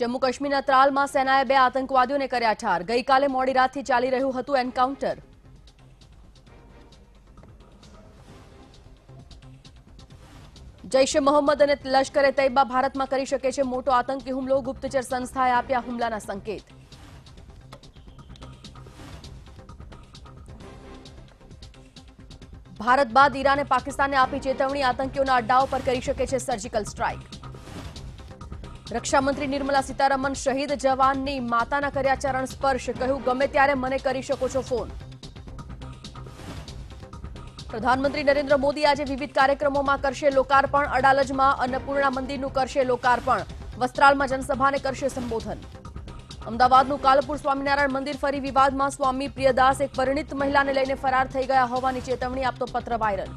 જમ્મુ કાશ્મીરના ત્રાલમાં સેનાએ 2 આતંકવાદીઓને કર્યા ઠાર। ગઈકાલે મોડી રાતથી ચાલી રહ્યું હતું એન્કાઉન્ટર। જૈશ એ મોહમ્મદ અને લશ્કરે તૈયબા ભારતમાં કરી શકે છે મોટો આતંકી હુમલો। ગુપ્તચર સંસ્થાએ આપ્યા હુમલાના સંકેત। ભારત બાદ ઈરાને પાકિસ્તાનને આપી ચેતવણી। આતંકીઓના અડ્ડાઓ પર કરી શકે છે સર્જિકલ સ્ટ્રાઇક। રક્ષામંત્રી નિર્મલા સીતારમણ શહીદ જવાનની માતાના કર્યા ચરણ સ્પર્શ। કહ્યું, ગમે ત્યારે મને કરી શકો છો ફોન। પ્રધાનમંત્રી નરેન્દ્ર મોદી આજે વિવિધ કાર્યક્રમોમાં કરશે લોકાર્પણ। અડાલજમાં અન્નપૂર્ણા મંદિરનું કરશે લોકાર્પણ। વસ્ત્રાલમાં જનસભાને કરશે સંબોધન। અમદાવાદનું કાલપુર સ્વામિનારાયણ મંદિર ફરી વિવાદમાં। સ્વામી પ્રિયદાસ એક પરિણીત મહિલાને લઈને ફરાર થઈ ગયા હોવાની ચેતવણી આપતો પત્ર વાયરલ।